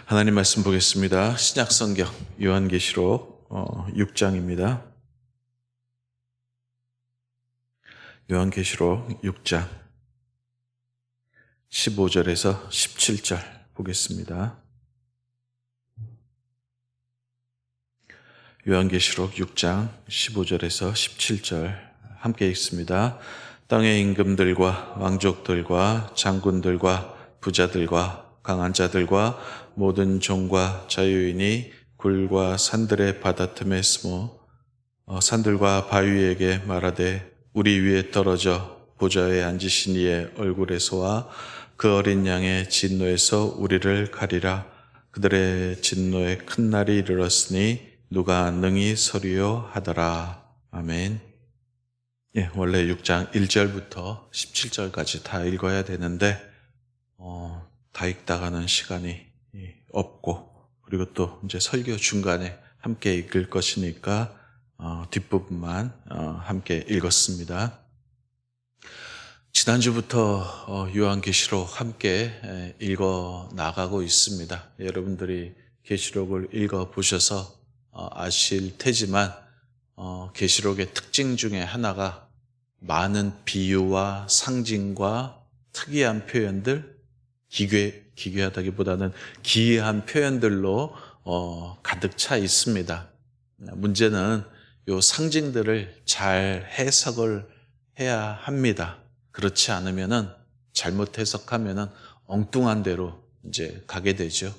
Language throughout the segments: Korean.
하나님 말씀 보겠습니다. 신약성경 요한계시록 6장입니다. 요한계시록 6장 15절에서 17절 보겠습니다. 요한계시록 6장 15절에서 17절 함께 읽습니다. 땅의 임금들과 왕족들과 장군들과 부자들과 강한 자들과 모든 종과 자유인이 굴과 산들의 바다틈에 숨어 산들과 바위에게 말하되 우리 위에 떨어져 보좌에 앉으신 이의 얼굴에서와 그 어린 양의 진노에서 우리를 가리라. 그들의 진노에 큰 날이 이르렀으니 누가 능히 서리요 하더라. 아멘. 원래 6장 1절부터 17절까지 다 읽어야 되는데 다 읽다가는 시간이 없고, 그리고 또 이제 설교 중간에 함께 읽을 것이니까 뒷부분만 함께 읽었습니다. 지난주부터 요한계시록 함께 읽어 나가고 있습니다. 여러분들이 계시록을 읽어 보셔서 아실 테지만 계시록의 특징 중에 하나가 많은 비유와 상징과 특이한 표현들, 기괴하다기보다는 기이한 표현들로 가득 차 있습니다. 문제는 이 상징들을 잘 해석을 해야 합니다. 그렇지 않으면은 잘못 해석하면은 엉뚱한 데로 이제 가게 되죠.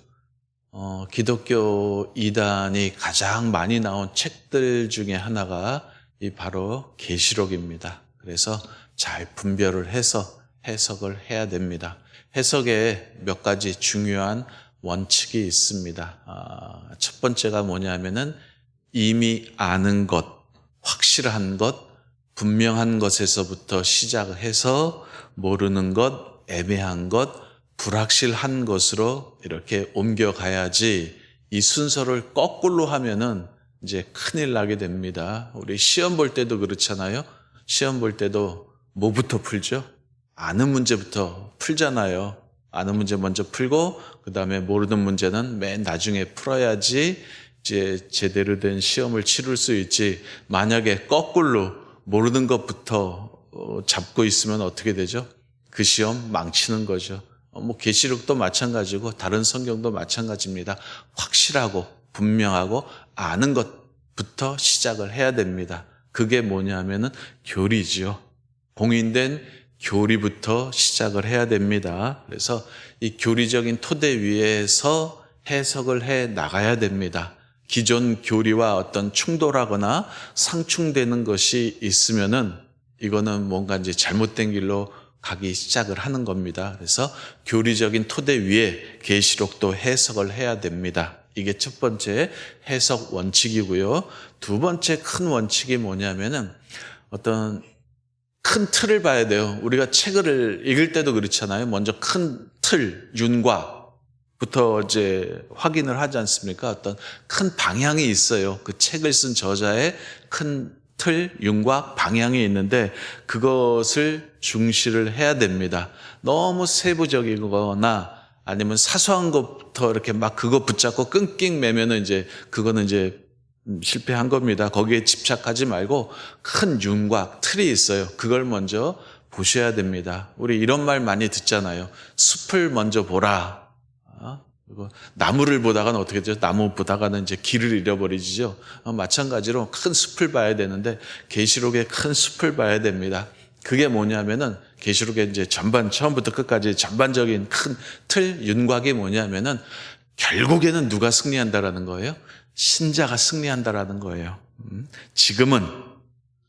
기독교 이단이 가장 많이 나온 책들 중에 하나가 바로 계시록입니다. 그래서 잘 분별을 해서 해석을 해야 됩니다. 해석에 몇 가지 중요한 원칙이 있습니다. 첫 번째가 뭐냐면은 이미 아는 것, 확실한 것, 분명한 것에서부터 시작을 해서 모르는 것, 애매한 것, 불확실한 것으로 이렇게 옮겨가야지, 이 순서를 거꾸로 하면은 이제 큰일 나게 됩니다. 우리 시험 볼 때도 그렇잖아요. 시험 볼 때도 뭐부터 풀죠? 아는 문제부터 풀잖아요. 아는 문제 먼저 풀고 그 다음에 모르는 문제는 맨 나중에 풀어야지 이제 제대로 된 시험을 치를 수 있지. 만약에 거꾸로 모르는 것부터 잡고 있으면 어떻게 되죠? 그 시험 망치는 거죠. 계시록도 마찬가지고 다른 성경도 마찬가지입니다. 확실하고 분명하고 아는 것부터 시작을 해야 됩니다. 그게 뭐냐면은 교리지요. 봉인된 교리부터 시작을 해야 됩니다. 그래서 이 교리적인 토대 위에서 해석을 해 나가야 됩니다. 기존 교리와 어떤 충돌하거나 상충되는 것이 있으면은 이거는 뭔가 이제 잘못된 길로 가기 시작을 하는 겁니다. 그래서 교리적인 토대 위에 계시록도 해석을 해야 됩니다. 이게 첫 번째 해석 원칙이고요. 두 번째 큰 원칙이 뭐냐면은 어떤 큰 틀을 봐야 돼요. 우리가 책을 읽을 때도 그렇잖아요. 먼저 큰 틀, 윤곽부터 이제 확인을 하지 않습니까? 어떤 큰 방향이 있어요. 그 책을 쓴 저자의 큰 틀, 윤곽, 방향이 있는데 그것을 중시를 해야 됩니다. 너무 세부적이거나 아니면 사소한 것부터 이렇게 막 그거 붙잡고 끙끙 매면은 이제 그거는 이제 실패한 겁니다. 거기에 집착하지 말고 큰 윤곽, 틀이 있어요. 그걸 먼저 보셔야 됩니다. 우리 이런 말 많이 듣잖아요. 숲을 먼저 보라. 그리고 나무를 보다가는 어떻게 되죠? 나무 보다가는 이제 길을 잃어버리죠. 마찬가지로 큰 숲을 봐야 되는데 계시록에 큰 숲을 봐야 됩니다. 그게 뭐냐면은 계시록의 이제 처음부터 끝까지 전반적인 큰 틀, 윤곽이 뭐냐면은 결국에는 누가 승리한다라는 거예요? 신자가 승리한다라는 거예요. 지금은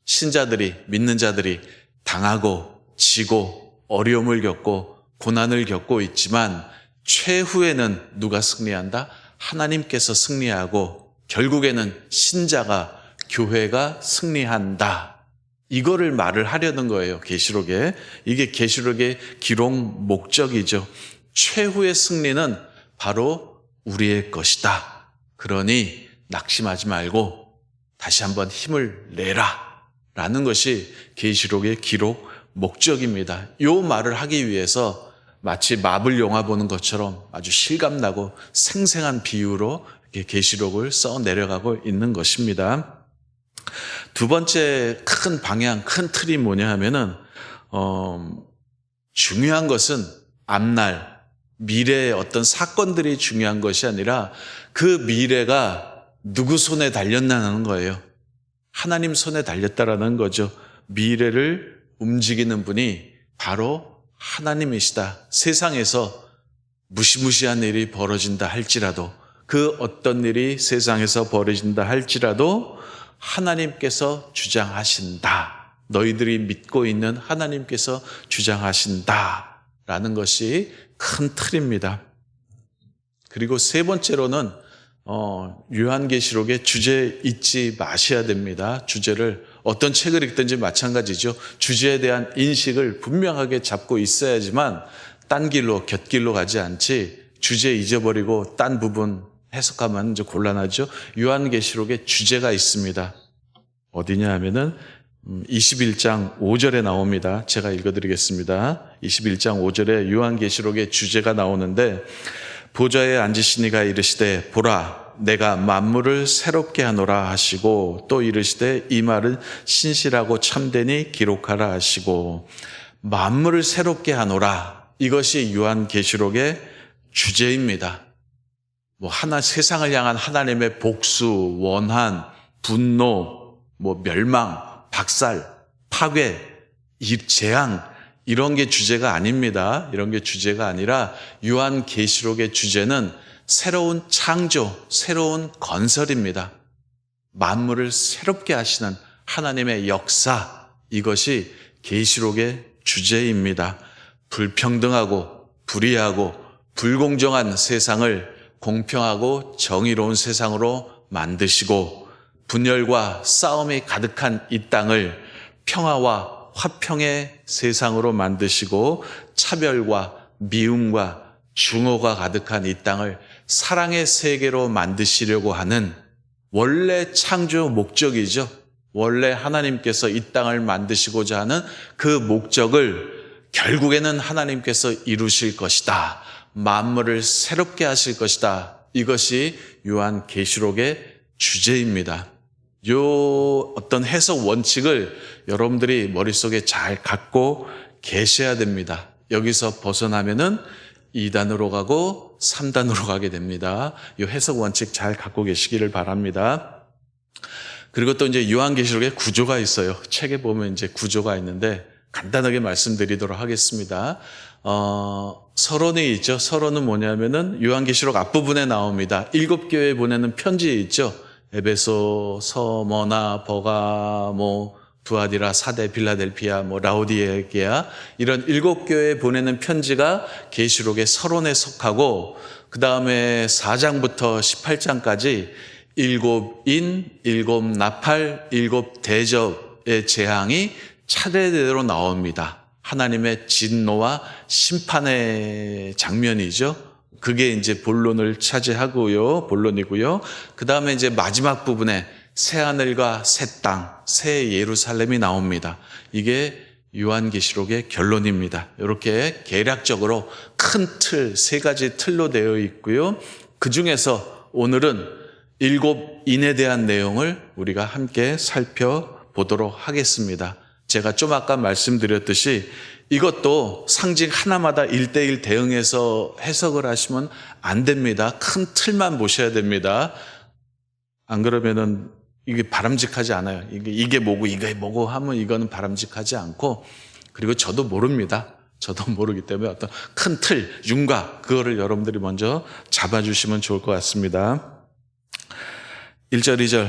신자들이, 믿는 자들이 당하고 지고 어려움을 겪고 고난을 겪고 있지만 최후에는 누가 승리한다? 하나님께서 승리하고 결국에는 신자가, 교회가 승리한다. 이거를 말을 하려는 거예요. 계시록에. 이게 계시록의 기록 목적이죠. 최후의 승리는 바로 우리의 것이다. 그러니 낙심하지 말고 다시 한번 힘을 내라 라는 것이 계시록의 기록 목적입니다. 이 말을 하기 위해서 마치 마블 영화 보는 것처럼 아주 실감나고 생생한 비유로 이렇게 계시록을 써 내려가고 있는 것입니다. 두 번째 큰 방향, 큰 틀이 뭐냐 하면은 중요한 것은 앞날, 미래의 어떤 사건들이 중요한 것이 아니라 그 미래가 누구 손에 달렸나는 거예요. 하나님 손에 달렸다라는 거죠. 미래를 움직이는 분이 바로 하나님이시다. 세상에서 무시무시한 일이 벌어진다 할지라도, 그 어떤 일이 세상에서 벌어진다 할지라도 하나님께서 주장하신다. 너희들이 믿고 있는 하나님께서 주장하신다. 라는 것이 큰 틀입니다. 그리고 세 번째로는 요한계시록의 주제 잊지 마셔야 됩니다. 주제를 어떤 책을 읽든지 마찬가지죠. 주제에 대한 인식을 분명하게 잡고 있어야지만 딴 길로 곁길로 가지 않지, 주제 잊어버리고 딴 부분 해석하면 이제 곤란하죠. 요한계시록에 주제가 있습니다. 어디냐 하면은 21장 5절에 나옵니다. 제가 읽어드리겠습니다. 21장 5절에 요한계시록의 주제가 나오는데, 보좌에 앉으신 이가 이르시되 보라 내가 만물을 새롭게 하노라 하시고, 또 이르시되 이 말은 신실하고 참되니 기록하라 하시고, 만물을 새롭게 하노라, 이것이 요한계시록의 주제입니다. 세상을 향한 하나님의 복수, 원한, 분노, 멸망, 박살, 파괴, 재앙, 이런 게 주제가 아닙니다. 이런 게 주제가 아니라 요한계시록의 주제는 새로운 창조, 새로운 건설입니다. 만물을 새롭게 하시는 하나님의 역사, 이것이 계시록의 주제입니다. 불평등하고 불의하고 불공정한 세상을 공평하고 정의로운 세상으로 만드시고, 분열과 싸움이 가득한 이 땅을 평화와 화평의 세상으로 만드시고, 차별과 미움과 증오가 가득한 이 땅을 사랑의 세계로 만드시려고 하는 원래 창조 목적이죠. 원래 하나님께서 이 땅을 만드시고자 하는 그 목적을 결국에는 하나님께서 이루실 것이다. 만물을 새롭게 하실 것이다. 이것이 요한계시록의 주제입니다. 요 어떤 해석 원칙을 여러분들이 머릿속에 잘 갖고 계셔야 됩니다. 여기서 벗어나면은 2단으로 가고 3단으로 가게 됩니다. 이 해석 원칙 잘 갖고 계시기를 바랍니다. 그리고 또 이제 요한계시록에 구조가 있어요. 책에 보면 이제 구조가 있는데 간단하게 말씀드리도록 하겠습니다. 서론이 있죠. 서론은 뭐냐면은 요한계시록 앞부분에 나옵니다. 7교회에 보내는 편지 있죠. 에베소, 서머나, 버가모, 두아디라, 사대, 빌라델피아, 라오디게아, 이런 7교회에 보내는 편지가 계시록의 서론에 속하고, 그 다음에 4장부터 18장까지 7인, 7나팔, 7대접의 재앙이 차례대로 나옵니다. 하나님의 진노와 심판의 장면이죠. 그게 이제 본론을 차지하고요. 본론이고요. 그 다음에 이제 마지막 부분에 새 하늘과 새 땅, 새 예루살렘이 나옵니다. 이게 요한계시록의 결론입니다. 이렇게 개략적으로 큰 틀, 세 가지 틀로 되어 있고요. 그 중에서 오늘은 7인에 대한 내용을 우리가 함께 살펴보도록 하겠습니다. 제가 좀 아까 말씀드렸듯이 이것도 상징 하나마다 1:1 대응해서 해석을 하시면 안 됩니다. 큰 틀만 보셔야 됩니다. 안 그러면은 이게 바람직하지 않아요. 이게 뭐고 이게 뭐고 하면 이거는 바람직하지 않고, 그리고 저도 모릅니다. 저도 모르기 때문에 어떤 큰 틀, 윤곽, 그거를 여러분들이 먼저 잡아주시면 좋을 것 같습니다. 1절, 2절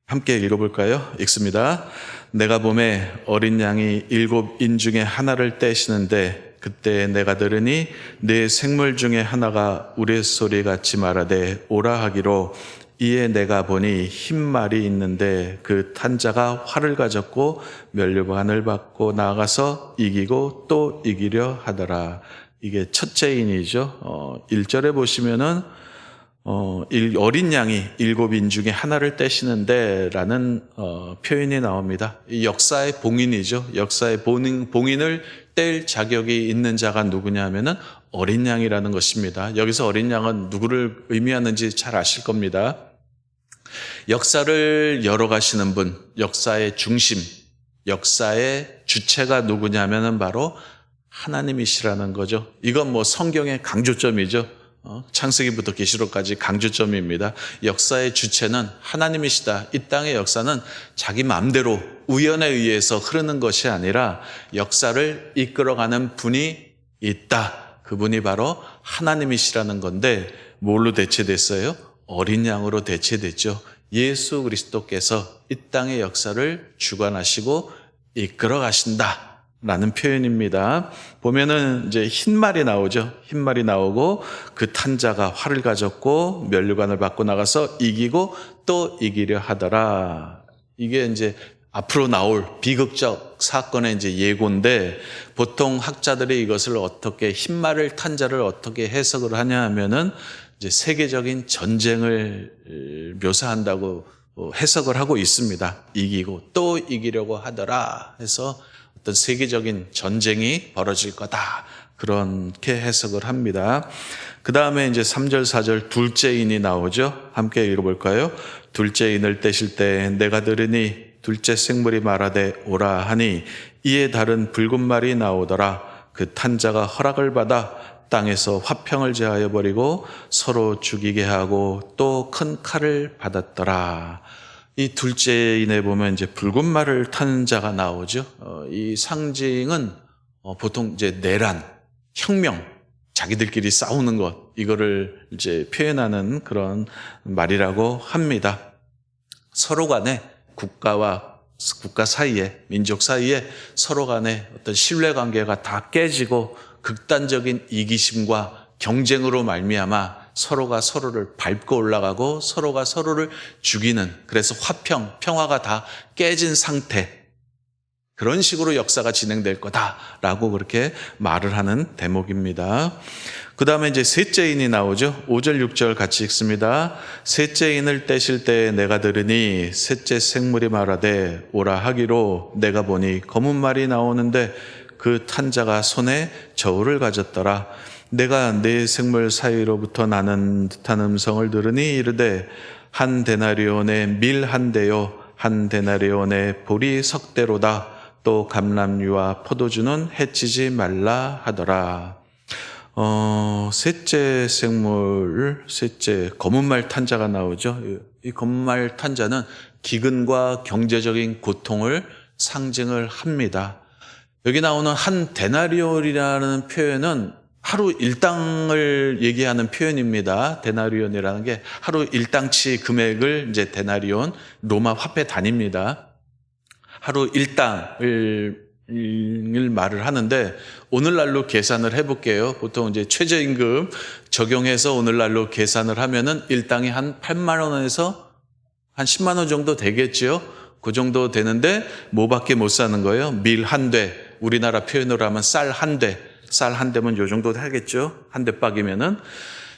함께 읽어볼까요? 읽습니다. 내가 보매 어린 양이 7인 중에 하나를 떼시는데, 그때 내가 들으니 내 생물 중에 하나가 우레소리같이 말하되 오라 하기로, 이에 내가 보니 흰 말이 있는데 그 탄 자가 활을 가졌고 면류관을 받고 나아가서 이기고 또 이기려 하더라. 이게 첫째 인이죠. 1절에 보시면은 어린 양이 7인 중에 하나를 떼시는데 라는 표현이 나옵니다. 이 역사의 봉인이죠. 역사의 봉인을 뗄 자격이 있는 자가 누구냐 하면은 어린 양이라는 것입니다. 여기서 어린 양은 누구를 의미하는지 잘 아실 겁니다. 역사를 열어가시는 분, 역사의 중심, 역사의 주체가 누구냐면은 바로 하나님이시라는 거죠. 이건 뭐 성경의 강조점이죠. 창세기부터 계시록까지 강조점입니다. 역사의 주체는 하나님이시다. 이 땅의 역사는 자기 마음대로 우연에 의해서 흐르는 것이 아니라 역사를 이끌어가는 분이 있다. 그분이 바로 하나님이시라는 건데 뭘로 대체됐어요? 어린 양으로 대체됐죠. 예수 그리스도께서 이 땅의 역사를 주관하시고 이끌어 가신다. 라는 표현입니다. 보면은 이제 흰말이 나오죠. 흰말이 나오고 그 탄자가 활을 가졌고 면류관을 받고 나가서 이기고 또 이기려 하더라. 이게 이제 앞으로 나올 비극적 사건의 이제 예고인데 보통 학자들이 이것을 어떻게 흰말을 탄자를 어떻게 해석을 하냐 하면은 이제 세계적인 전쟁을 묘사한다고 해석을 하고 있습니다. 이기고 또 이기려고 하더라 해서 어떤 세계적인 전쟁이 벌어질 거다. 그렇게 해석을 합니다. 그 다음에 이제 3절, 4절 둘째 인이 나오죠. 함께 읽어볼까요? 둘째 인을 떼실 때 내가 들으니 둘째 생물이 말하되 오라 하니 이에 다른 붉은 말이 나오더라. 그 탄자가 허락을 받아 땅에서 화평을 제하여 버리고 서로 죽이게 하고 또 큰 칼을 받았더라. 이 둘째인에 보면 이제 붉은 말을 타는 자가 나오죠. 이 상징은 보통 이제 내란, 혁명, 자기들끼리 싸우는 것, 이거를 이제 표현하는 그런 말이라고 합니다. 서로 간에 국가 사이에, 민족 사이에 서로 간에 어떤 신뢰 관계가 다 깨지고 극단적인 이기심과 경쟁으로 말미암아 서로가 서로를 밟고 올라가고 서로가 서로를 죽이는, 그래서 평화가 다 깨진 상태, 그런 식으로 역사가 진행될 거다라고 그렇게 말을 하는 대목입니다. 그 다음에 이제 셋째 인이 나오죠. 5절 6절 같이 읽습니다. 셋째 인을 떼실 때 내가 들으니 셋째 생물이 말하되 오라 하기로 내가 보니 검은 말이 나오는데 그 탄자가 손에 저울을 가졌더라. 내가 네 생물 사이로부터 나는 듯한 음성을 들으니 이르되 한 데나리온의 밀 한 대요 한 데나리온의 보리 석 대로다. 또 감람류와 포도주는 해치지 말라 하더라. 셋째 생물, 셋째 검은 말 탄자가 나오죠. 이 검은 말 탄자는 기근과 경제적인 고통을 상징을 합니다. 여기 나오는 한 데나리온이라는 표현은 하루 일당을 얘기하는 표현입니다. 데나리온이라는 게 하루 일당치 금액을 이제 데나리온, 로마 화폐 단위입니다. 하루 일당을 말을 하는데 오늘날로 계산을 해볼게요. 보통 이제 최저임금 적용해서 오늘날로 계산을 하면은 일당이 한 8만 원에서 한 10만 원 정도 되겠죠. 그 정도 되는데 뭐밖에 못 사는 거예요? 밀 한 대, 우리나라 표현으로 하면 쌀 한 대. 쌀 한 대면 요 정도 하겠죠. 한 대박이면은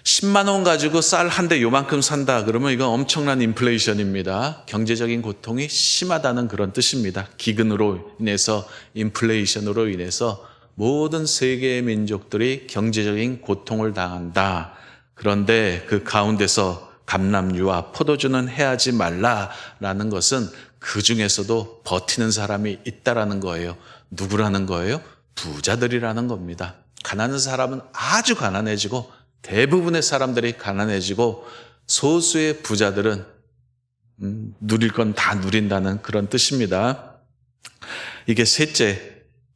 10만 원 가지고 쌀 한 대 요만큼 산다 그러면 이건 엄청난 인플레이션입니다. 경제적인 고통이 심하다는 그런 뜻입니다. 기근으로 인해서, 인플레이션으로 인해서 모든 세계의 민족들이 경제적인 고통을 당한다. 그런데 그 가운데서 감람류와 포도주는 해하지 말라라는 것은 그 중에서도 버티는 사람이 있다라는 거예요. 누구라는 거예요? 부자들이라는 겁니다. 가난한 사람은 아주 가난해지고 대부분의 사람들이 가난해지고 소수의 부자들은 누릴 건 다 누린다는 그런 뜻입니다. 이게 셋째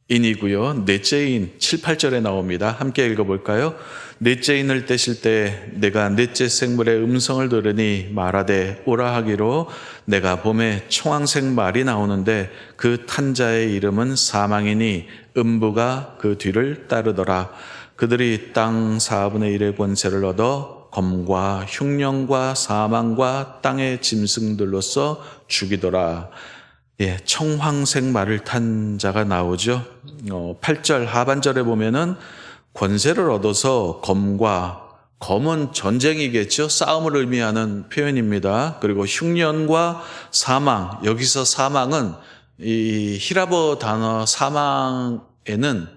인이고요. 넷째 인 7, 8절에 나옵니다. 함께 읽어볼까요? 넷째 인을 떼실 때 내가 넷째 생물의 음성을 들으니 말하되 오라 하기로 내가 봄에 청황색 말이 나오는데 그 탄자의 이름은 사망이니 음부가 그 뒤를 따르더라. 그들이 땅 4분의 1의 권세를 얻어 검과 흉령과 사망과 땅의 짐승들로서 죽이더라. 예, 청황색 말을 탄 자가 나오죠. 8절 하반절에 보면은 권세를 얻어서 검과 검은 전쟁이겠죠. 싸움을 의미하는 표현입니다. 그리고 흉년과 사망, 여기서 사망은 이 히라보 단어 사망에는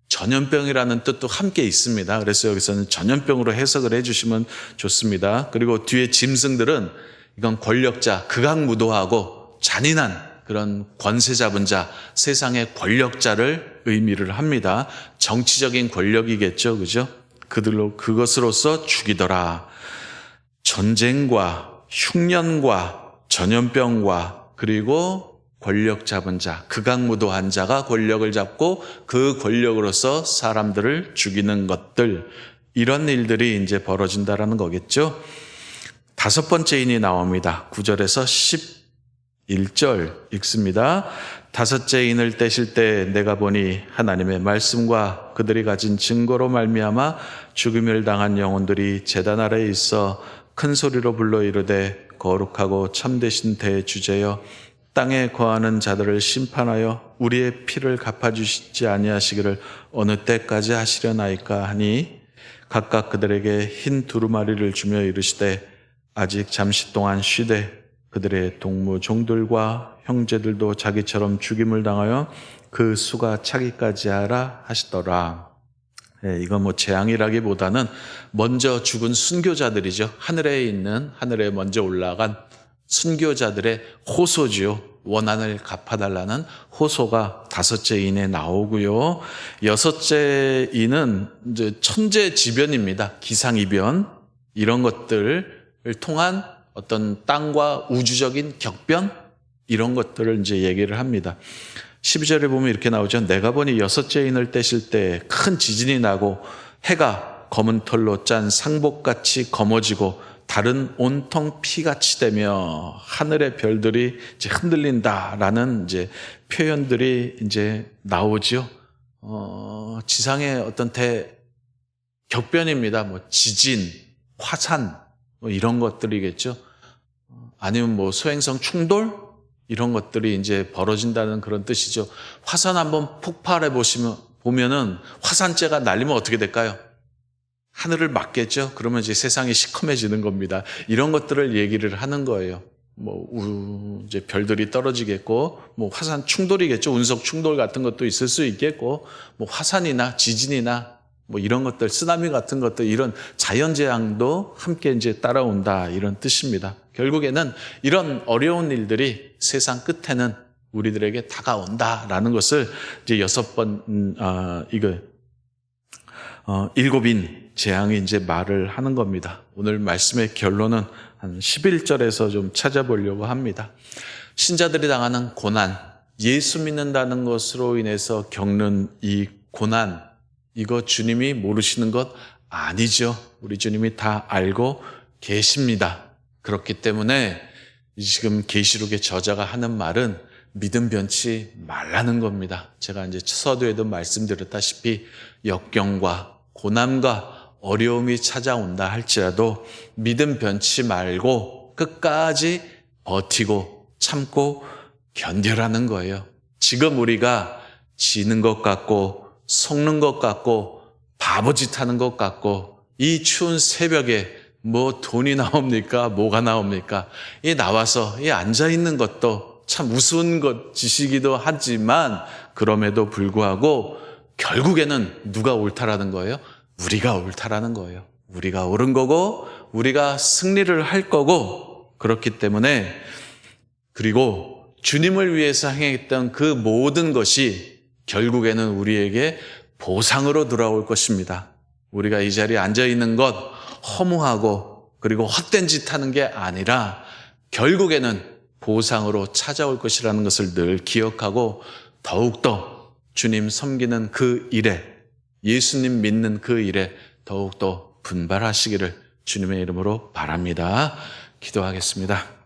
전염병이라는 뜻도 함께 있습니다. 그래서 여기서는 전염병으로 해석을 해주시면 좋습니다. 그리고 뒤에 짐승들은 이건 권력자, 극악무도하고 잔인한 그런 권세 잡은 자, 세상의 권력자를 의미를 합니다. 정치적인 권력이겠죠. 그죠? 그것으로서 죽이더라. 전쟁과 흉년과 전염병과 그리고 권력 잡은 자, 극악무도한 자가 권력을 잡고 그 권력으로서 사람들을 죽이는 것들, 이런 일들이 이제 벌어진다라는 거겠죠. 다섯 번째 인이 나옵니다. 9절에서 11절 읽습니다. 다섯째 인을 떼실 때 내가 보니 하나님의 말씀과 그들이 가진 증거로 말미암아 죽음을 당한 영혼들이 제단 아래에 있어 큰 소리로 불러 이르되 거룩하고 참되신 대주제여 땅에 거하는 자들을 심판하여 우리의 피를 갚아주시지 아니하시기를 어느 때까지 하시려나이까 하니 각각 그들에게 흰 두루마리를 주며 이르시되 아직 잠시 동안 쉬되 그들의 동무 종들과 형제들도 자기처럼 죽임을 당하여 그 수가 차기까지 하라 하시더라. 이건 뭐 재앙이라기보다는 먼저 죽은 순교자들이죠. 하늘에 먼저 올라간 순교자들의 호소지요. 원한을 갚아달라는 호소가 다섯째 인에 나오고요. 여섯째 인은 이제 천재지변입니다. 기상이변, 이런 것들을 통한 어떤 땅과 우주적인 격변, 이런 것들을 이제 얘기를 합니다. 12절에 보면 이렇게 나오죠. 내가 보니 여섯째 인을 떼실 때 큰 지진이 나고 해가 검은 털로 짠 상복같이 검어지고 달은 온통 피같이 되며 하늘의 별들이 이제 흔들린다라는 이제 표현들이 이제 나오죠. 지상의 어떤 격변입니다. 뭐 지진, 화산, 뭐 이런 것들이겠죠. 아니면 뭐 소행성 충돌, 이런 것들이 이제 벌어진다는 그런 뜻이죠. 화산 한번 폭발해 보면은 화산재가 날리면 어떻게 될까요? 하늘을 막겠죠. 그러면 이제 세상이 시커매지는 겁니다. 이런 것들을 얘기를 하는 거예요. 뭐 이제 별들이 떨어지겠고, 뭐 화산 충돌이겠죠. 운석 충돌 같은 것도 있을 수 있겠고, 뭐 화산이나 지진이나 뭐 이런 것들, 쓰나미 같은 것들, 이런 자연재앙도 함께 이제 따라온다, 이런 뜻입니다. 결국에는 이런 어려운 일들이 세상 끝에는 우리들에게 다가온다라는 것을 이제 일곱인 재앙이 이제 말을 하는 겁니다. 오늘 말씀의 결론은 한 11절에서 좀 찾아보려고 합니다. 신자들이 당하는 고난, 예수 믿는다는 것으로 인해서 겪는 이 고난, 이거 주님이 모르시는 것 아니죠. 우리 주님이 다 알고 계십니다. 그렇기 때문에 지금 계시록의 저자가 하는 말은 믿음 변치 말라는 겁니다. 제가 이제 서두에도 말씀드렸다시피 역경과 고난과 어려움이 찾아온다 할지라도 믿음 변치 말고 끝까지 버티고 참고 견뎌라는 거예요. 지금 우리가 지는 것 같고 속는 것 같고 바보짓 하는 것 같고 이 추운 새벽에 뭐 돈이 나옵니까? 뭐가 나옵니까? 이 나와서 이 앉아있는 것도 참 우스운 짓이기도 하지만 그럼에도 불구하고 결국에는 누가 옳다라는 거예요? 우리가 옳다라는 거예요. 우리가 옳은 거고 우리가 승리를 할 거고, 그렇기 때문에 그리고 주님을 위해서 행했던 그 모든 것이 결국에는 우리에게 보상으로 돌아올 것입니다. 우리가 이 자리에 앉아있는 것 허무하고 그리고 헛된 짓 하는 게 아니라 결국에는 보상으로 찾아올 것이라는 것을 늘 기억하고 더욱더 주님 섬기는 그 일에, 예수님 믿는 그 일에 더욱더 분발하시기를 주님의 이름으로 바랍니다. 기도하겠습니다.